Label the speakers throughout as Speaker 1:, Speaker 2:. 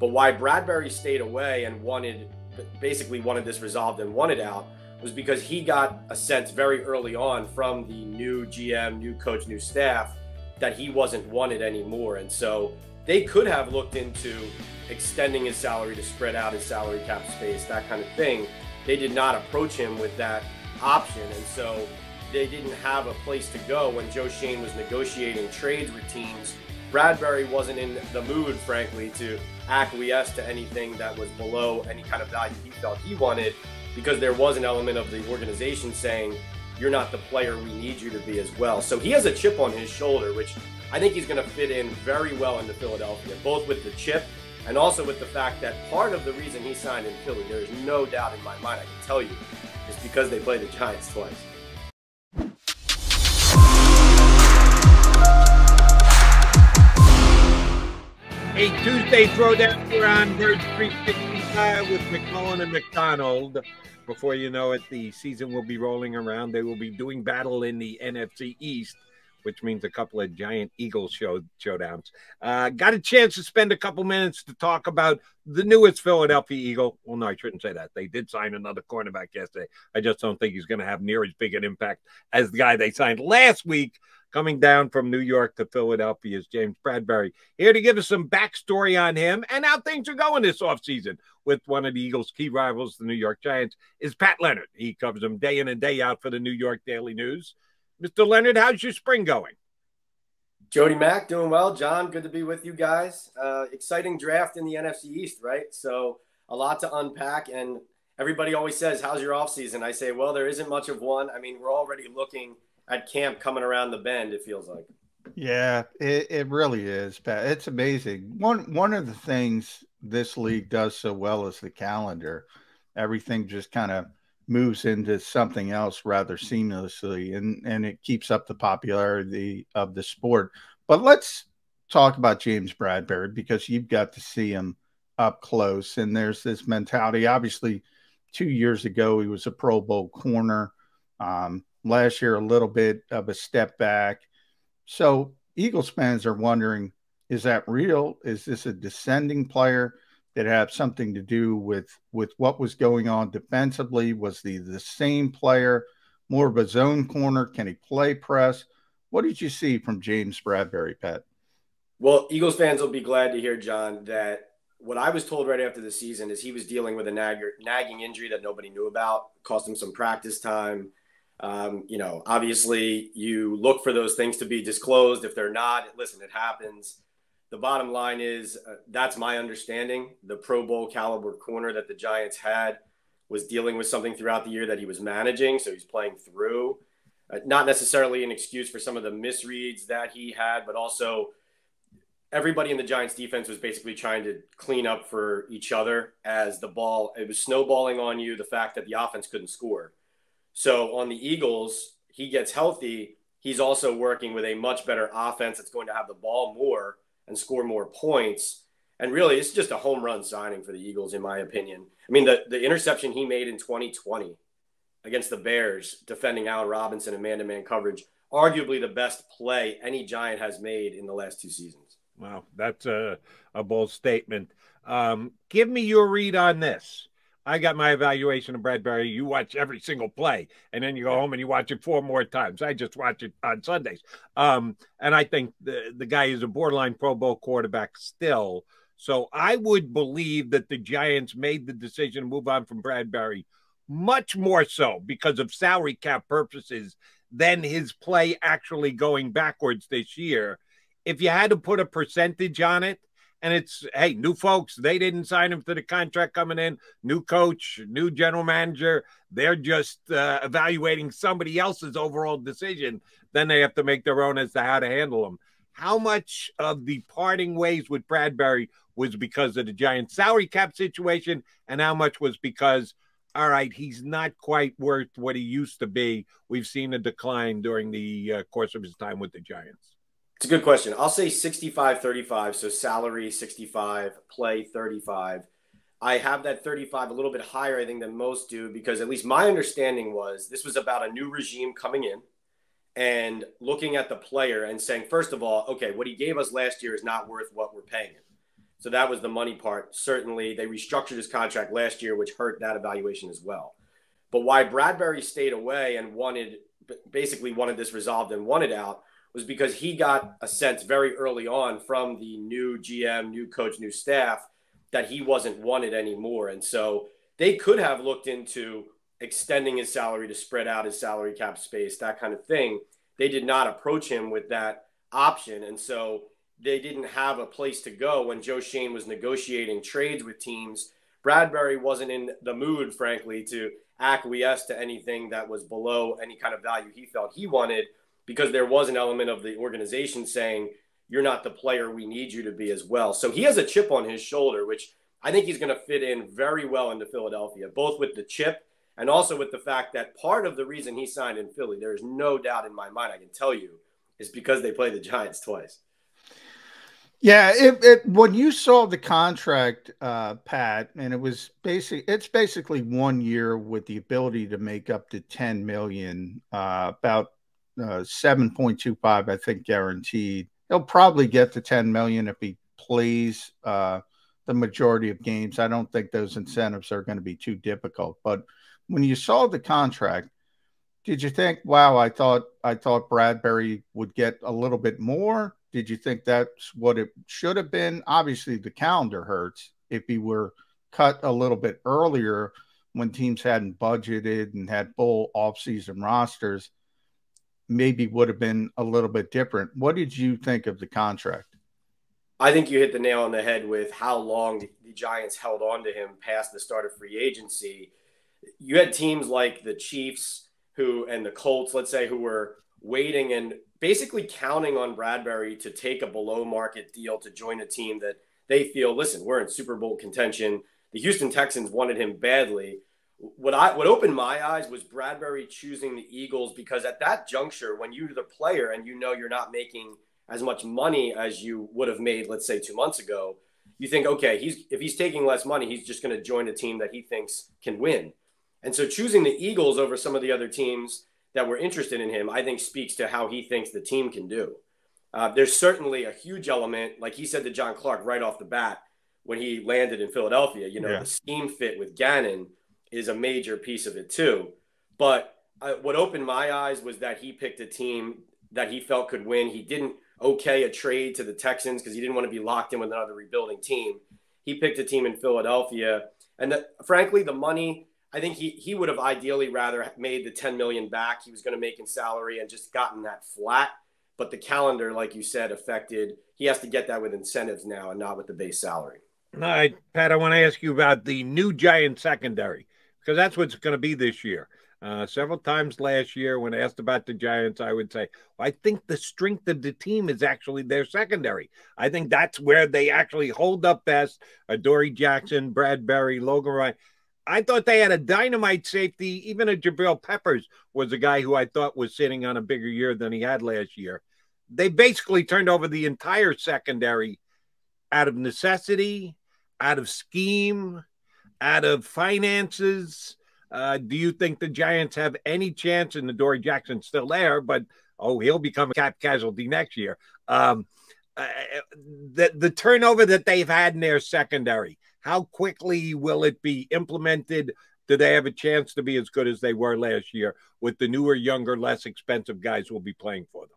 Speaker 1: But why Bradberry stayed away and basically wanted this resolved and wanted out was because he got a sense very early on from the new GM, new coach, new staff that he wasn't wanted anymore. And so they could have looked into extending his salary to spread out his salary cap space, that kind of thing. They did not approach him with that option. And so they didn't have a place to go when Joe Schoen was negotiating trades with teams. Bradberry wasn't in the mood, frankly, to acquiesce to anything that was below any kind of value he felt he wanted, because there was an element of the organization saying, you're not the player we need you to be as well. So he has a chip on his shoulder, which I think he's going to fit in very well into Philadelphia, both with the chip and also with the fact that part of the reason he signed in Philly, there's no doubt in my mind, I can tell you, is because they play the Giants twice.
Speaker 2: A Tuesday throwdown here on Bird Street 65 with McMullen and McDonald. Before you know it, the season will be rolling around. They will be doing battle in the NFC East, which means a couple of Giant Eagles showdowns. Got a chance to spend a couple minutes to talk about the newest Philadelphia Eagle. Well, no, I shouldn't say that. They did sign another cornerback yesterday. I just don't think he's going to have near as big an impact as the guy they signed last week. Coming down from New York to Philadelphia is James Bradberry, here to give us some backstory on him and how things are going this offseason with one of the Eagles' key rivals, the New York Giants, is Pat Leonard. He covers them day in and day out for the New York Daily News. Mr. Leonard, how's your spring going?
Speaker 1: Jody Mac, doing well. John, good to be with you guys. Exciting draft in the NFC East, right? So a lot to unpack, and everybody always says, how's your offseason? I say, well, there isn't much of one. I mean, we're already looking at camp coming around the bend, it feels like.
Speaker 3: Yeah, it really is, Pat. It's amazing. One of the things this league does so well is the calendar. Everything just kind of moves into something else rather seamlessly, and it keeps up the popularity of the sport. But let's talk about James Bradberry, because you've got to see him up close. And there's this mentality. Obviously, 2 years ago, he was a Pro Bowl corner. Last year, a little bit of a step back. So Eagles fans are wondering, is that real? Is this a descending player that had something to do with what was going on defensively? Was he the same player, more of a zone corner? Can he play press? What did you see from James Bradberry, Pat?
Speaker 1: Well, Eagles fans will be glad to hear, John, that what I was told right after the season is he was dealing with a nagging injury that nobody knew about, cost him some practice time. Obviously you look for those things to be disclosed. If they're not, listen, it happens. The bottom line is that's my understanding. The Pro Bowl caliber corner that the Giants had was dealing with something throughout the year that he was managing. So he's playing through, not necessarily an excuse for some of the misreads that he had, but also everybody in the Giants defense was basically trying to clean up for each other as it was snowballing on you, the fact that the offense couldn't score. So on the Eagles, he gets healthy. He's also working with a much better offense that's going to have the ball more and score more points. And really, it's just a home run signing for the Eagles, in my opinion. I mean, the interception he made in 2020 against the Bears, defending Allen Robinson and man-to-man coverage, arguably the best play any Giant has made in the last 2 seasons.
Speaker 2: Wow, that's a bold statement. Give me your read on this. I got my evaluation of Bradberry. You watch every single play, and then you go home and you watch it 4 more times. I just watch it on Sundays. And I think the guy is a borderline Pro Bowl quarterback still. So I would believe that the Giants made the decision to move on from Bradberry much more so because of salary cap purposes than his play actually going backwards this year. If you had to put a percentage on it, and it's, hey, new folks, they didn't sign him to the contract coming in, new coach, new general manager, they're just evaluating somebody else's overall decision. Then they have to make their own as to how to handle him. How much of the parting ways with Bradberry was because of the Giants salary cap situation, and how much was because, all right, he's not quite worth what he used to be? We've seen a decline during the course of his time with the Giants.
Speaker 1: It's a good question. I'll say 65-35, so salary 65, play 35. I have that 35 a little bit higher, I think, than most do, because at least my understanding was this was about a new regime coming in and looking at the player and saying, first of all, okay, what he gave us last year is not worth what we're paying him. So that was the money part. Certainly, they restructured his contract last year, which hurt that evaluation as well. But why Bradberry stayed away and basically wanted this resolved and wanted out was because he got a sense very early on from the new GM, new coach, new staff that he wasn't wanted anymore. And so they could have looked into extending his salary to spread out his salary cap space, that kind of thing. They did not approach him with that option. And so they didn't have a place to go when Joe Schoen was negotiating trades with teams. Bradberry wasn't in the mood, frankly, to acquiesce to anything that was below any kind of value he felt he wanted, because there was an element of the organization saying, you're not the player we need you to be as well. So he has a chip on his shoulder, which I think he's going to fit in very well into Philadelphia, both with the chip and also with the fact that part of the reason he signed in Philly, there is no doubt in my mind, I can tell you, is because they play the Giants twice.
Speaker 3: Yeah, when you saw the contract, Pat, and it's basically 1 year with the ability to make up to $10 million, about 7.25, I think, guaranteed. He'll probably get to $10 million if he plays the majority of games. I don't think those incentives are going to be too difficult. But when you saw the contract, did you think, wow, I thought Bradberry would get a little bit more? Did you think that's what it should have been? Obviously, the calendar hurts. If he were cut a little bit earlier when teams hadn't budgeted and had full offseason rosters, maybe would have been a little bit different. What did you think of the contract?
Speaker 1: I think you hit the nail on the head with how long the Giants held on to him past the start of free agency. You had teams like the Chiefs and the Colts, let's say, who were waiting and basically counting on Bradberry to take a below market deal to join a team that they feel, listen, we're in Super Bowl contention. The Houston Texans wanted him badly. What opened my eyes was Bradberry choosing the Eagles, because at that juncture, when you're the player and you know you're not making as much money as you would have made, let's say 2 months ago, you think, okay, if he's taking less money, he's just going to join a team that he thinks can win. And so choosing the Eagles over some of the other teams that were interested in him, I think speaks to how he thinks the team can do. There's certainly a huge element, like he said to John Clark right off the bat when he landed in Philadelphia, the scheme fit with Gannon is a major piece of it too. But what opened my eyes was that he picked a team that he felt could win. He didn't okay a trade to the Texans because he didn't want to be locked in with another rebuilding team. He picked a team in Philadelphia. And frankly, the money, I think he would have ideally rather made the $10 million back he was going to make in salary and just gotten that flat. But the calendar, like you said, affected. He has to get that with incentives now and not with the base salary.
Speaker 2: All right, Pat, I want to ask you about the new Giant secondary, because that's what's going to be this year. Several times last year when asked about the Giants, I would say, well, I think the strength of the team is actually their secondary. I think that's where they actually hold up best. Adoree Jackson, Bradberry, Logan Ryan. I thought they had a dynamite safety. Even a Jabril Peppers was a guy who I thought was sitting on a bigger year than he had last year. They basically turned over the entire secondary out of necessity, out of scheme, out of finances. Do you think the Giants have any chance? And Adoree Jackson's still there, but he'll become a cap casualty next year. The turnover that they've had in their secondary, how quickly will it be implemented? Do they have a chance to be as good as they were last year with the newer, younger, less expensive guys who will be playing for them?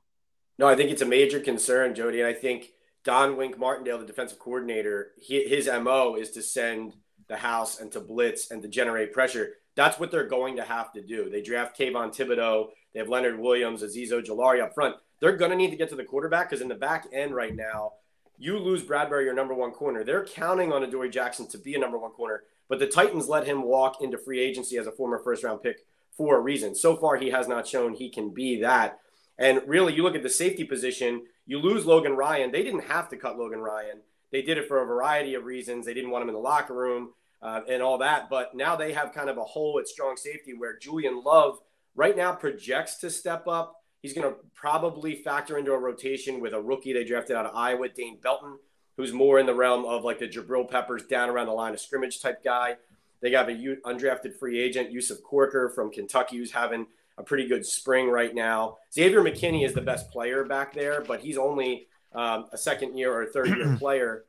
Speaker 1: No, I think it's a major concern, Jody. And I think Don Wink Martindale, the defensive coordinator, his MO is to send the house and to blitz and to generate pressure. That's what they're going to have to do. They draft Kayvon Thibodeau. They have Leonard Williams, Azeez Ojulari up front. They're going to need to get to the quarterback because in the back end right now, you lose Bradberry, your number one corner. They're counting on Adoree Jackson to be a number one corner, but the Titans let him walk into free agency as a former first-round pick for a reason. So far, he has not shown he can be that. And really, you look at the safety position, you lose Logan Ryan. They didn't have to cut Logan Ryan. They did it for a variety of reasons. They didn't want him in the locker room and all that. But now they have kind of a hole at strong safety where Julian Love right now projects to step up. He's going to probably factor into a rotation with a rookie they drafted out of Iowa, Dane Belton, who's more in the realm of like the Jabril Peppers down around the line of scrimmage type guy. They got an undrafted free agent, Yusuf Corker from Kentucky, who's having a pretty good spring right now. Xavier McKinney is the best player back there, but he's only a second-year or third-year player.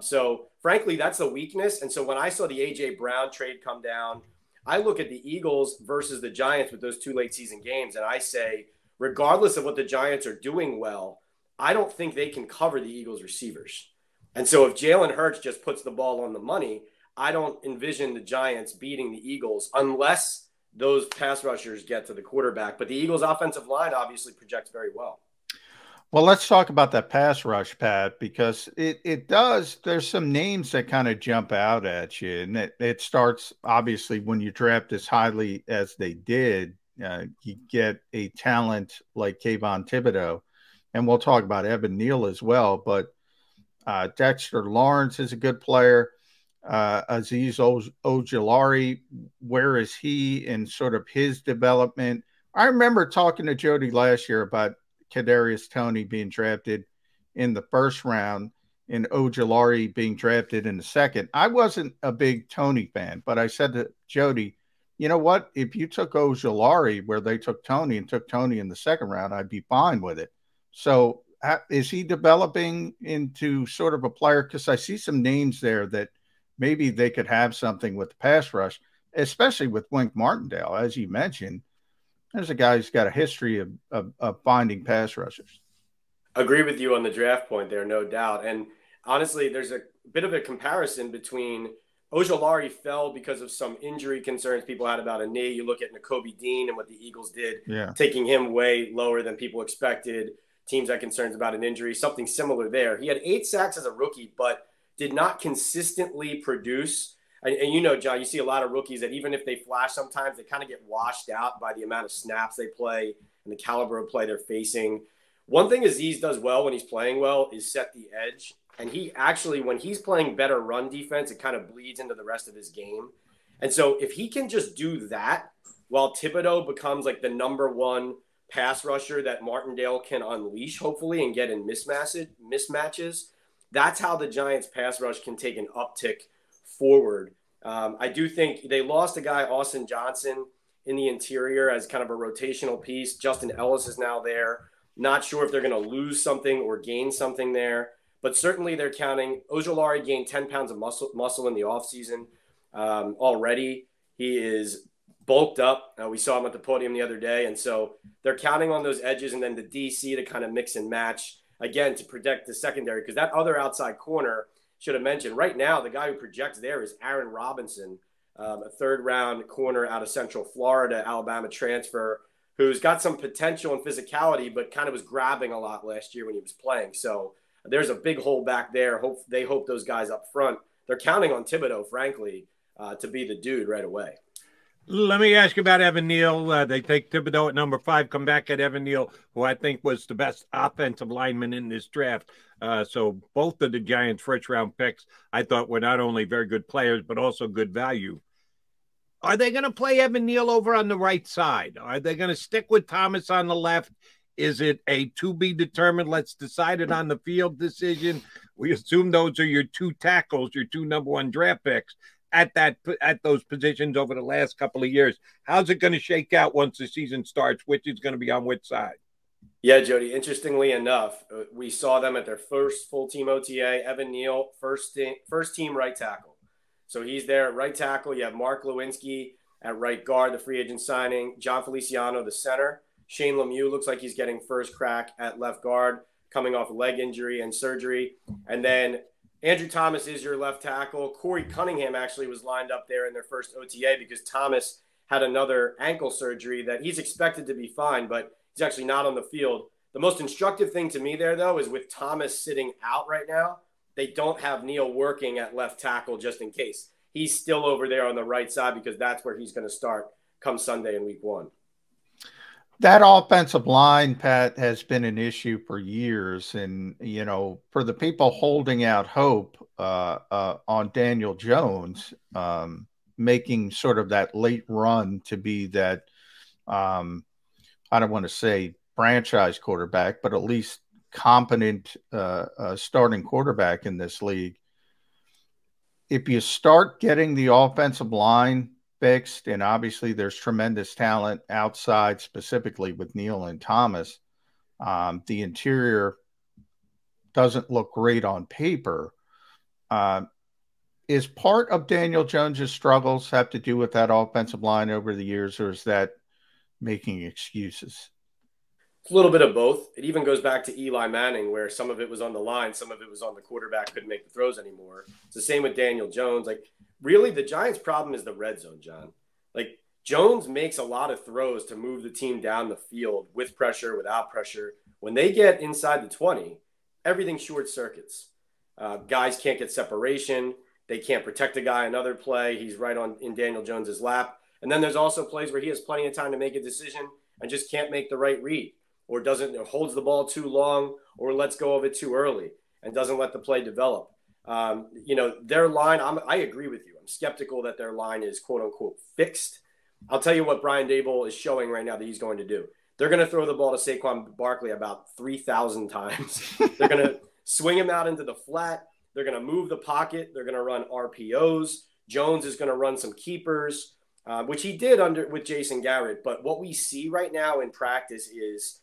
Speaker 1: So frankly, that's the weakness. And so when I saw the A.J. Brown trade come down, I look at the Eagles versus the Giants with those 2 late season games, and I say, regardless of what the Giants are doing well, I don't think they can cover the Eagles receivers. And so if Jalen Hurts just puts the ball on the money, I don't envision the Giants beating the Eagles unless those pass rushers get to the quarterback. But the Eagles' offensive line obviously projects very well.
Speaker 3: Well, let's talk about that pass rush, Pat, because it does. There's some names that kind of jump out at you. And it starts, obviously, when you draft as highly as they did, you get a talent like Kayvon Thibodeau. And we'll talk about Evan Neal as well. But Dexter Lawrence is a good player. Azeez Ojulari, where is he in sort of his development? I remember talking to Jody last year about Kadarius Toney being drafted in the first round and Ojulari being drafted in the second. I wasn't a big Toney fan, but I said to Jody, you know what? If you took Ojulari where they took Toney and took Toney in the second round, I'd be fine with it. So is he developing into sort of a player? Because I see some names there that maybe they could have something with the pass rush, especially with Wink Martindale, as you mentioned. There's a guy who's got a history of finding pass rushers.
Speaker 1: Agree with you on the draft point there, no doubt. And honestly, there's a bit of a comparison between Ojulari fell because of some injury concerns people had about a knee. You look at Nakobe Dean and what the Eagles did, taking him way lower than people expected. Teams had concerns about an injury, something similar there. He had 8 sacks as a rookie, but did not consistently produce. And you know, John, you see a lot of rookies that even if they flash sometimes, they kind of get washed out by the amount of snaps they play and the caliber of play they're facing. One thing Azeez does well when he's playing well is set the edge. And he actually, when he's playing better run defense, it kind of bleeds into the rest of his game. And so if he can just do that while Thibodeau becomes like the #1 pass rusher that Martindale can unleash, hopefully, and get in mismatches, that's how the Giants pass rush can take an uptick forward. I do think they lost a guy, Austin Johnson, in the interior as kind of a rotational piece. Justin Ellis is now there. Not sure if they're going to lose something or gain something there, but certainly they're counting. Ojulari gained 10 pounds of muscle in the offseason already. He is bulked up. We saw him at the podium the other day. And so they're counting on those edges and then the DC to kind of mix and match, again, to protect the secondary. Because that other outside corner, should have mentioned, right now, the guy who projects there is Aaron Robinson, a 3rd-round corner out of Central Florida, Alabama transfer, who's got some potential and physicality, but kind of was grabbing a lot last year when he was playing. So there's a big hole back there. They hope those guys up front. They're counting on Thibodeau, frankly, to be the dude right away.
Speaker 2: Let me ask you about Evan Neal. They take Thibodeau at number 5, come back at Evan Neal, who I think was the best offensive lineman in this draft. So both of the Giants' first-round picks, I thought, were not only very good players, but also good value. Are they going to play Evan Neal over on the right side? Are they going to stick with Thomas on the left? Is it a to be determined, let's decide it on the field decision? We assume those are your 2 tackles, your 2 #1 draft picks at those positions over the last couple of years. How's it going to shake out once the season starts? Which is going to be on which side?
Speaker 1: Yeah, Jody, interestingly enough, we saw them at their first full-team OTA. Evan Neal, first team right tackle. So he's there at right tackle. You have Mark Lewinsky at right guard, the free agent signing. John Feliciano, the center. Shane Lemieux looks like he's getting first crack at left guard, coming off a leg injury and surgery. And then Andrew Thomas is your left tackle. Corey Cunningham actually was lined up there in their first OTA because Thomas had another ankle surgery that he's expected to be fine, but he's actually not on the field. The most instructive thing to me there, though, is with Thomas sitting out right now, they don't have Neal working at left tackle just in case. He's still over there on the right side because that's where he's going to start come Sunday in week 1.
Speaker 3: That offensive line, Pat, has been an issue for years. And, you know, for the people holding out hope on Daniel Jones, making sort of that late run to be that, I don't want to say franchise quarterback, but at least competent starting quarterback in this league. If you start getting the offensive line fixed, and obviously there's tremendous talent outside, specifically with Neal and Thomas, the interior doesn't look great on paper, Is part of Daniel Jones's struggles have to do with that offensive line over the years, or is that making excuses?
Speaker 1: It's a little bit of both. It even goes back to Eli Manning, where some of it was on the line, some of it was on the quarterback, couldn't make the throws anymore. It's the same with Daniel Jones. Like, really, the Giants' problem is the red zone, John. Like, Jones makes a lot of throws to move the team down the field with pressure, without pressure. When they get inside the 20, everything short circuits. Guys can't get separation. They can't protect a guy another play. He's right on in Daniel Jones's lap. And then there's also plays where he has plenty of time to make a decision and just can't make the right read, or doesn't, or holds the ball too long, or lets go of it too early and doesn't let the play develop. Their line, I agree with you. I'm skeptical that their line is quote unquote fixed. I'll tell you what Brian Daboll is showing right now that he's going to do. They're going to throw the ball to Saquon Barkley about 3,000 times. They're going to swing him out into the flat. They're going to move the pocket. They're going to run RPOs. Jones is going to run some keepers, which he did with Jason Garrett. But what we see right now in practice is,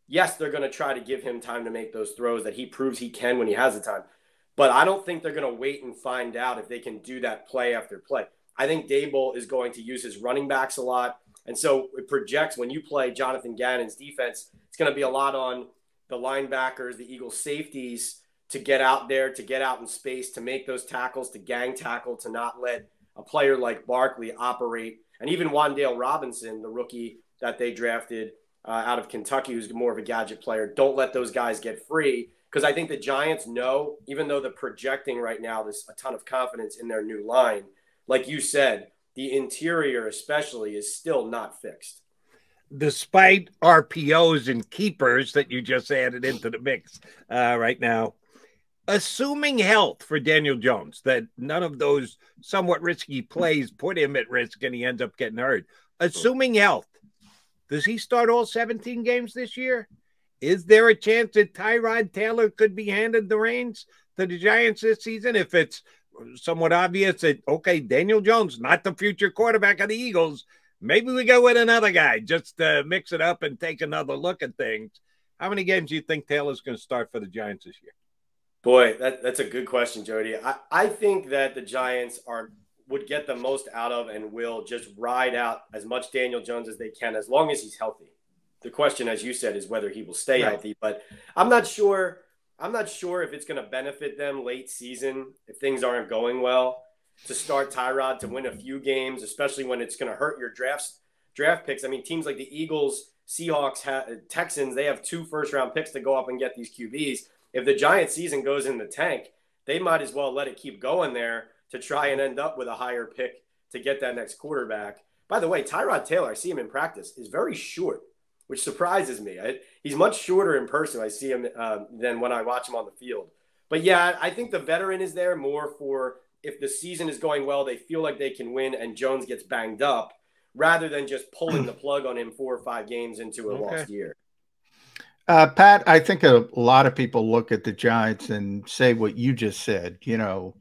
Speaker 1: yes, they're going to try to give him time to make those throws that he proves he can when he has the time. But I don't think they're going to wait and find out if they can do that play after play. I think Daboll is going to use his running backs a lot. And so it projects when you play Jonathan Gannon's defense, it's going to be a lot on the linebackers, the Eagles safeties, to get out there, to get out in space, to make those tackles, to gang tackle, to not let a player like Barkley operate. And even Wan'Dale Robinson, the rookie that they drafted out of Kentucky, who's more of a gadget player, don't let those guys get free. Because I think the Giants know, even though they're projecting right now there's a ton of confidence in their new line, like you said, the interior especially is still not fixed.
Speaker 2: Despite RPOs and keepers that you just added into the mix right now, assuming health for Daniel Jones, that none of those somewhat risky plays put him at risk and he ends up getting hurt. Assuming health, does he start all 17 games this year? Is there a chance that Tyrod Taylor could be handed the reins to the Giants this season? If it's somewhat obvious that, okay, Daniel Jones, not the future quarterback of the Eagles, maybe we go with another guy just to mix it up and take another look at things. How many games do you think Taylor's going to start for the Giants this year?
Speaker 1: Boy, that's a good question, Jody. I think that the Giants would get the most out of and will just ride out as much Daniel Jones as they can, as long as he's healthy. The question, as you said, is whether he will stay healthy. But I'm not sure if it's going to benefit them late season if things aren't going well to start Tyrod to win a few games, especially when it's going to hurt your draft picks. I mean, teams like the Eagles, Seahawks, Texans, they have 2 first-round picks to go up and get these QBs. If the Giants season goes in the tank, they might as well let it keep going there to try and end up with a higher pick to get that next quarterback. By the way, Tyrod Taylor, I see him in practice, is very short, which surprises me. He's much shorter in person. I see him than when I watch him on the field. But yeah, I think the veteran is there more for if the season is going well, they feel like they can win and Jones gets banged up, rather than just pulling the plug on him 4 or 5 games into a lost year.
Speaker 3: Pat, I think a lot of people look at the Giants and say what you just said. You know,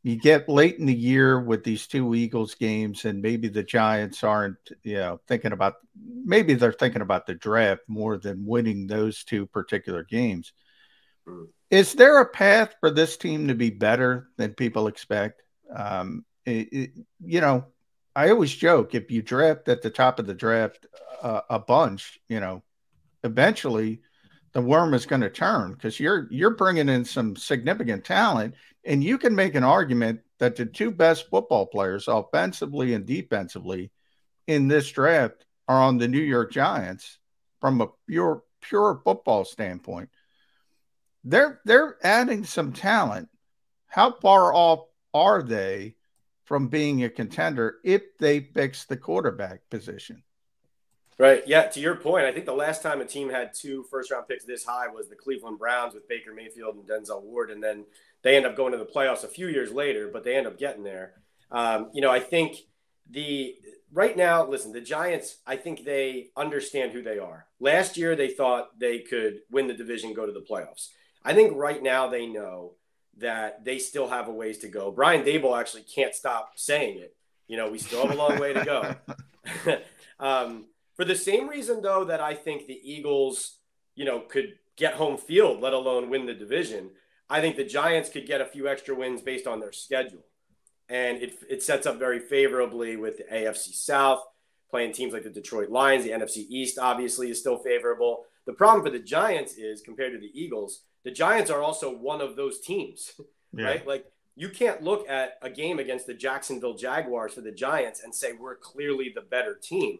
Speaker 3: you get late in the year with these 2 Eagles games, and maybe the Giants aren't, thinking about, maybe they're thinking about the draft more than winning those 2 particular games. Is there a path for this team to be better than people expect? I always joke, if you draft at the top of the draft a bunch, eventually the worm is going to turn, because you're bringing in some significant talent, and you can make an argument that the 2 best football players offensively and defensively in this draft are on the New York Giants from a pure football standpoint. They're adding some talent. How far off are they from being a contender if they fix the quarterback position?
Speaker 1: Right. Yeah. To your point, I think the last time a team had 2 first-round picks this high was the Cleveland Browns with Baker Mayfield and Denzel Ward. And then they end up going to the playoffs a few years later, but they end up getting there. I think right now, listen, the Giants, I think they understand who they are. Last year, they thought they could win the division, go to the playoffs. I think right now they know that they still have a ways to go. Brian Daboll actually can't stop saying it. We still have a long way to go. For the same reason, though, that I think the Eagles, could get home field, let alone win the division, I think the Giants could get a few extra wins based on their schedule. And it sets up very favorably with the AFC South, playing teams like the Detroit Lions. The NFC East obviously is still favorable. The problem for the Giants is, compared to the Eagles, the Giants are also one of those teams, right? Like, you can't look at a game against the Jacksonville Jaguars for the Giants and say we're clearly the better team,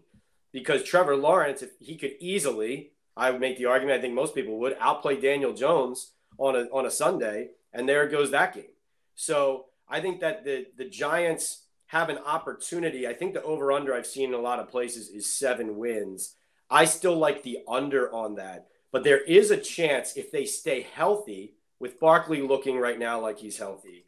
Speaker 1: because Trevor Lawrence, if he could easily, I would make the argument, I think most people would, outplay Daniel Jones on a Sunday, and there goes that game. So I think that the Giants have an opportunity. I think the over-under I've seen in a lot of places is 7 wins. I still like the under on that. But there is a chance, if they stay healthy, with Barkley looking right now like he's healthy,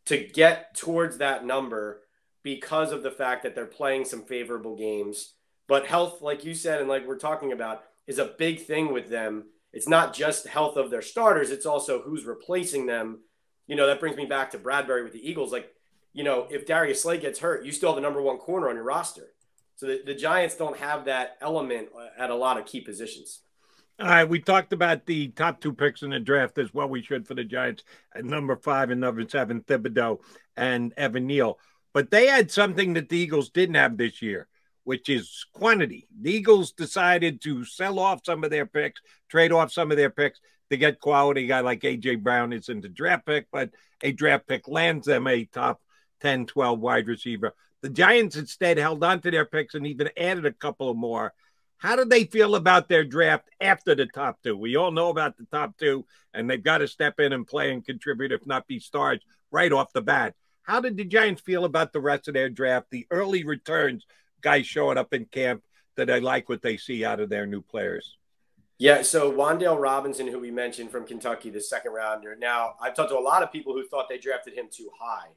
Speaker 1: to get towards that number because of the fact that they're playing some favorable games. But health, like you said, and like we're talking about, is a big thing with them. It's not just health of their starters. It's also who's replacing them. You know, that brings me back to Bradberry with the Eagles. Like, you know, if Darius Slay gets hurt, you still have the number 1 corner on your roster. So the Giants don't have that element at a lot of key positions.
Speaker 2: All right, we talked about the top 2 picks in the draft as well. We should for the Giants at number 5 and number 7, Thibodeau and Evan Neal. But they had something that the Eagles didn't have this year, which is quantity. The Eagles decided to sell off some of their picks, trade off some of their picks to get quality. A guy like A.J. Brown isn't a draft pick, but a draft pick lands them a top 10, 12 wide receiver. The Giants instead held on to their picks and even added a couple more. How do they feel about their draft after the top 2? We all know about the top 2, and they've got to step in and play and contribute, if not be stars, right off the bat. How did the Giants feel about the rest of their draft, the early returns, guys showing up in camp that they like what they see out of their new players?
Speaker 1: Yeah, so Wan'Dale Robinson, who we mentioned from Kentucky, the 2nd rounder. Now, I've talked to a lot of people who thought they drafted him too high.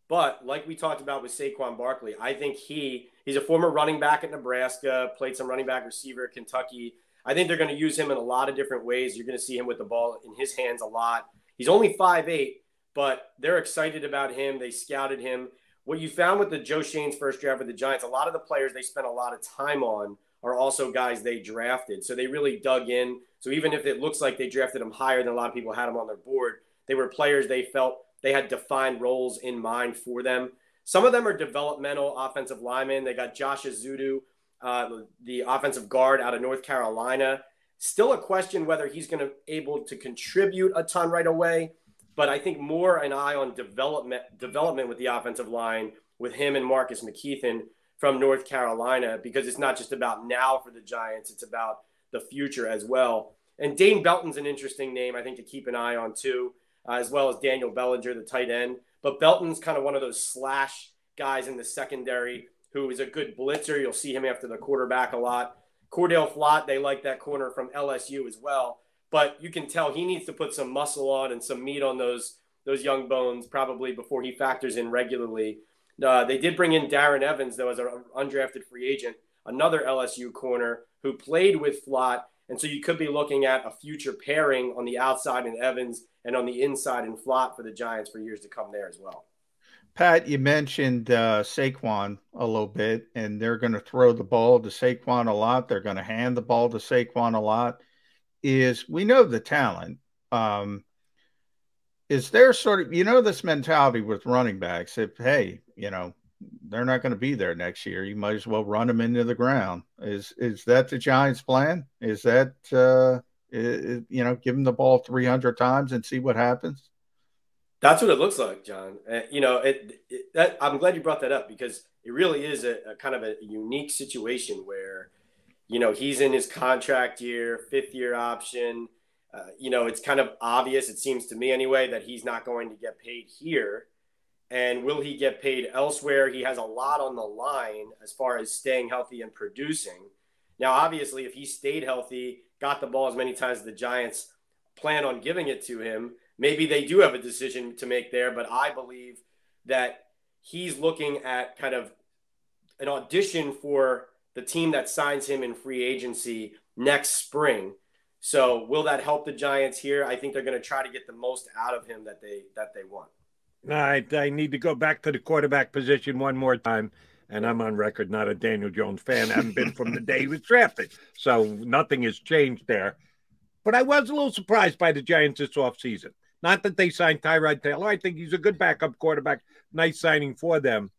Speaker 1: But like we talked about with Saquon Barkley, I think he's a former running back at Nebraska, played some running back receiver at Kentucky. I think they're going to use him in a lot of different ways. You're going to see him with the ball in his hands a lot. He's only 5'8", but they're excited about him. They scouted him. What you found with the Joe Shane's first draft with the Giants, a lot of the players they spent a lot of time on are also guys they drafted. So they really dug in. So even if it looks like they drafted him higher than a lot of people had him on their board, they were players they felt they had defined roles in mind for them. Some of them are developmental offensive linemen. They got Josh Azudu, the offensive guard out of North Carolina. Still a question whether he's going to able to contribute a ton right away. But I think more an eye on development with the offensive line with him and Marcus McKeithen from North Carolina, because it's not just about now for the Giants. It's about the future as well. And Dane Belton's an interesting name, I think, to keep an eye on too, as well as Daniel Bellinger, the tight end. But Belton's kind of one of those slash guys in the secondary who is a good blitzer. You'll see him after the quarterback a lot. Cordell Flott, they like that corner from LSU as well. But you can tell he needs to put some muscle on and some meat on those young bones probably before he factors in regularly. They did bring in Darren Evans, though, as an undrafted free agent, another LSU corner who played with Flott. And so you could be looking at a future pairing on the outside in Evans and on the inside in Flott for the Giants for years to come there as well.
Speaker 3: Pat, you mentioned Saquon a little bit, and they're going to throw the ball to Saquon a lot. They're going to hand the ball to Saquon a lot. We know the talent. Is there sort of, this mentality with running backs, if, hey, they're not going to be there next year, you might as well run them into the ground. Is that the Giants' plan? Is that, give them the ball 300 times and see what happens?
Speaker 1: That's what it looks like, John. I'm glad you brought that up, because it really is a kind of a unique situation where, he's in his contract year, 5th-year option. It's kind of obvious, it seems to me anyway, that he's not going to get paid here. And will he get paid elsewhere? He has a lot on the line as far as staying healthy and producing. Now, obviously, if he stayed healthy, got the ball as many times as the Giants plan on giving it to him, maybe they do have a decision to make there. But I believe that he's looking at kind of an audition for the team that signs him in free agency next spring. So will that help the Giants here? I think they're going to try to get the most out of him that they want.
Speaker 2: All right, I need to go back to the quarterback position one more time, and I'm on record not a Daniel Jones fan. I haven't been from the day he was drafted, so nothing has changed there. But I was a little surprised by the Giants this offseason. Not that they signed Tyrod Taylor. I think he's a good backup quarterback. Nice signing for them.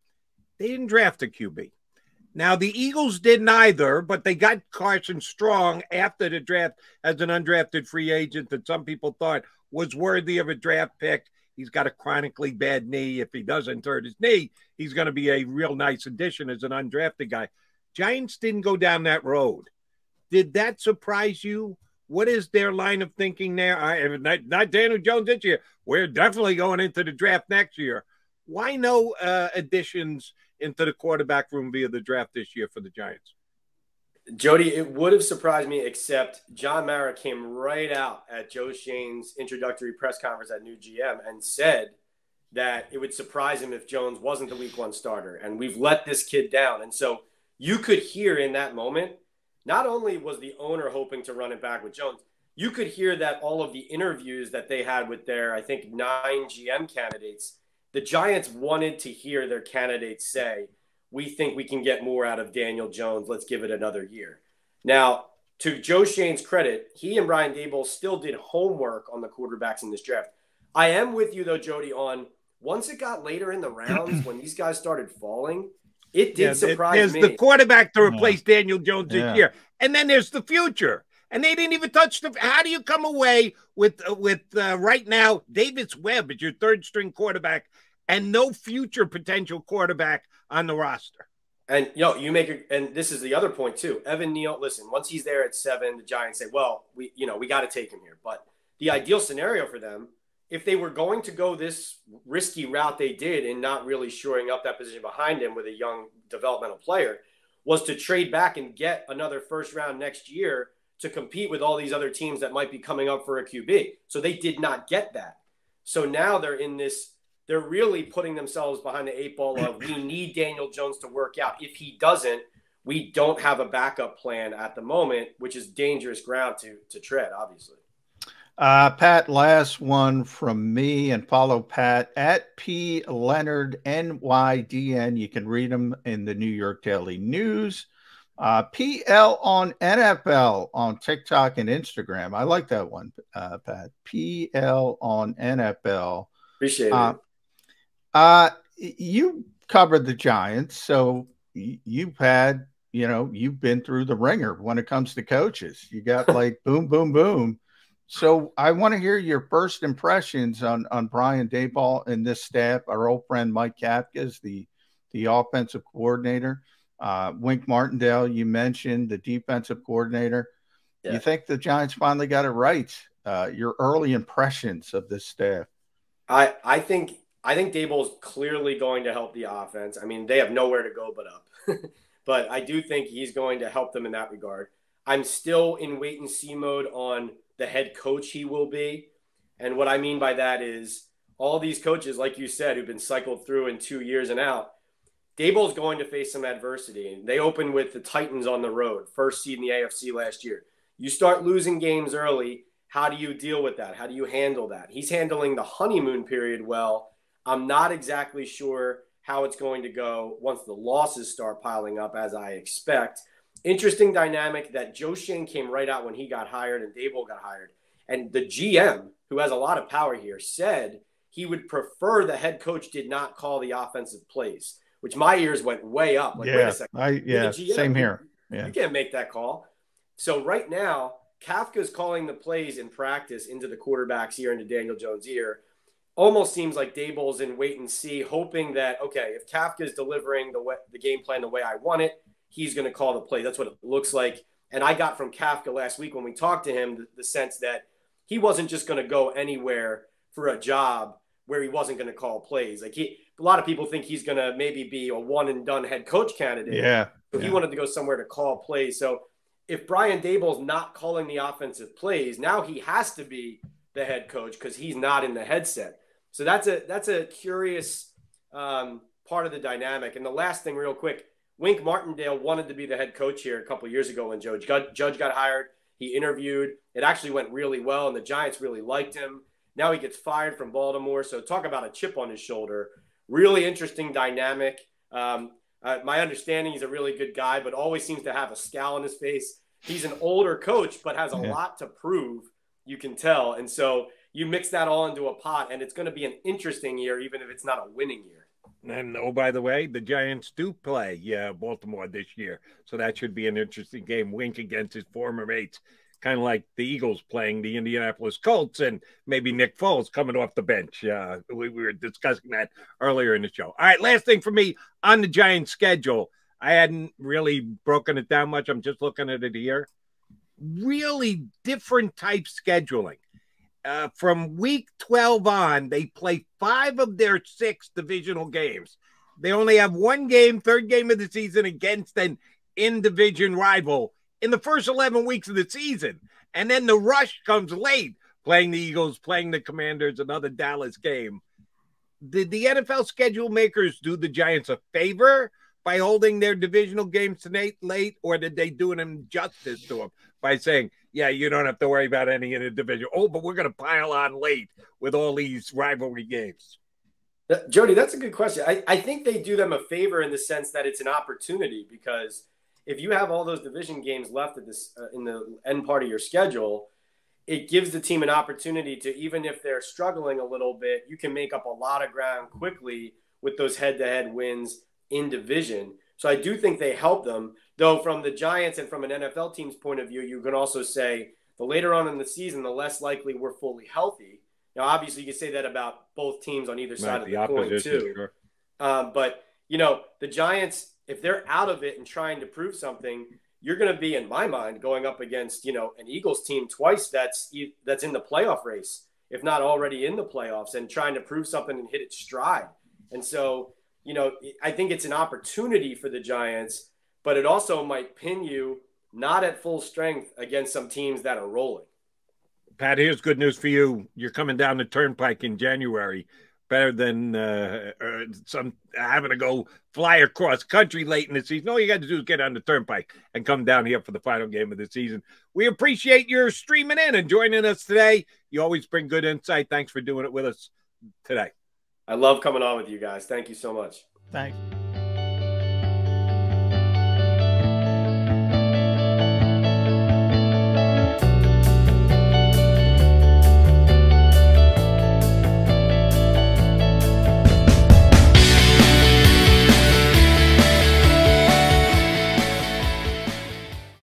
Speaker 2: They didn't draft a QB. Now, the Eagles didn't either, but they got Carson Strong after the draft as an undrafted free agent that some people thought was worthy of a draft pick. He's got a chronically bad knee. If he doesn't hurt his knee, he's going to be a real nice addition as an undrafted guy. Giants didn't go down that road. Did that surprise you? What is their line of thinking there? Not Daniel Jones this year. We're definitely going into the draft next year. Why no additions into the quarterback room via the draft this year for the Giants?
Speaker 1: Jody, it would have surprised me, except John Mara came right out at Joe Schoen's introductory press conference at New GM and said that it would surprise him if Jones wasn't the week 1 starter. And we've let this kid down. And so you could hear in that moment, not only was the owner hoping to run it back with Jones, you could hear that all of the interviews that they had with their, I think, 9 GM candidates, the Giants wanted to hear their candidates say, we think we can get more out of Daniel Jones. Let's give it another year. Now, to Joe Schoen's credit, he and Brian Daboll still did homework on the quarterbacks in this draft. I am with you, though, Jody, on once it got later in the rounds, when these guys started falling, it did surprise me.
Speaker 2: There's the quarterback to replace Daniel Jones this year. And then there's the future. And they didn't even touch the – how do you come away with right now Davis Webb as your third-string quarterback and no future potential quarterback on the roster?
Speaker 1: And, you make – and this is the other point, too. Evan Neal, listen, once he's there at 7, the Giants say, well, we got to take him here. But the ideal scenario for them, if they were going to go this risky route they did in not really shoring up that position behind him with a young developmental player, was to trade back and get another first round next year to compete with all these other teams that might be coming up for a QB. So they did not get that. So now they're in this – they're really putting themselves behind the 8 ball of we need Daniel Jones to work out. If he doesn't, we don't have a backup plan at the moment, which is dangerous ground to tread, obviously.
Speaker 3: Pat, last one from me, and follow Pat at P Leonard NYDN. You can read them in the New York Daily News. PL on NFL on TikTok and Instagram. I like that one, Pat. PL on NFL.
Speaker 1: Appreciate it.
Speaker 3: You covered the Giants, so you've had, you've been through the ringer when it comes to coaches. You got like boom, boom, boom. So I want to hear your first impressions on Brian Daboll and this staff. Our old friend Mike Kafka is the offensive coordinator. Wink Martindale, you mentioned, the defensive coordinator. Yeah. You think the Giants finally got it right? Your early impressions of this staff.
Speaker 1: I think Daboll's clearly going to help the offense. I mean, they have nowhere to go but up. But I do think he's going to help them in that regard. I'm still in wait and see mode on the head coach he will be. And what I mean by that is all these coaches, like you said, who've been cycled through in 2 years and out, Daboll's going to face some adversity. And they opened with the Titans on the road, first seed in the AFC last year. You start losing games early. How do you deal with that? How do you handle that? He's handling the honeymoon period well. I'm not exactly sure how it's going to go once the losses start piling up, as I expect. Interesting dynamic that Joe Schoen came right out when he got hired and Daboll got hired. And the GM, who has a lot of power here, said he would prefer the head coach did not call the offensive plays, which my ears went way up. Like, wait a second.
Speaker 3: GM, same here.
Speaker 1: You can't make that call. So right now, Kafka's calling the plays in practice into the quarterback's ear, into Daniel Jones' ear. Almost seems like Daboll's in wait and see, hoping that, okay, if Kafka's delivering the game plan the way I want it, he's going to call the play. That's what it looks like. And I got from Kafka last week when we talked to him the sense that he wasn't just going to go anywhere for a job where he wasn't going to call plays. Like a lot of people think he's going to maybe be a one and done head coach candidate.
Speaker 3: Yeah.
Speaker 1: But he wanted to go somewhere to call plays. So if Brian Daboll's not calling the offensive plays, now he has to be the head coach because he's not in the headset. So that's a curious part of the dynamic. And the last thing real quick, Wink Martindale wanted to be the head coach here a couple of years ago when Judge got hired. He interviewed. It actually went really well, and the Giants really liked him. Now he gets fired from Baltimore. So talk about a chip on his shoulder. Really interesting dynamic. My understanding he's a really good guy, but always seems to have a scowl on his face. He's an older coach, but has a lot to prove, you can tell. And so, you mix that all into a pot, and it's going to be an interesting year, even if it's not a winning year.
Speaker 2: And oh, by the way, the Giants do play Baltimore this year, so that should be an interesting game. Wink against his former mates, kind of like the Eagles playing the Indianapolis Colts, and maybe Nick Foles coming off the bench. We were discussing that earlier in the show. All right, last thing for me on the Giants schedule. I hadn't really broken it down much. I'm just looking at it here. Really different type scheduling. From week 12 on, they play 5 of their 6 divisional games. They only have one game, third game of the season, against an in-division rival in the first 11 weeks of the season. And then the rush comes late, playing the Eagles, playing the Commanders, another Dallas game. Did the NFL schedule makers do the Giants a favor by holding their divisional games tonight late, or did they do an injustice to them by saying, yeah, you don't have to worry about any in the division? Oh, but we're going to pile on late with all these rivalry games.
Speaker 1: Jody, that's a good question. I think they do them a favor in the sense that it's an opportunity, because if you have all those division games left at this in the end part of your schedule, it gives the team an opportunity to, even if they're struggling a little bit, you can make up a lot of ground quickly with those head-to-head wins in division. So I do think they help them, though from the Giants and from an NFL team's point of view, you can also say the later on in the season, the less likely we're fully healthy. Now, obviously, you can say that about both teams on either side of the coin, too.
Speaker 2: Sure.
Speaker 1: But, the Giants, if they're out of it and trying to prove something, you're going to be, in my mind, going up against, an Eagles team twice that's in the playoff race, if not already in the playoffs, and trying to prove something and hit its stride. And so, I think it's an opportunity for the Giants, but it also might pin you not at full strength against some teams that are rolling.
Speaker 2: Pat, here's good news for you. You're coming down the turnpike in January. Better than some having to go fly across country late in the season. All you got to do is get on the turnpike and come down here for the final game of the season. We appreciate your streaming in and joining us today. You always bring good insight. Thanks for doing it with us today.
Speaker 1: I love coming on with you guys. Thank you so much.
Speaker 3: Thanks.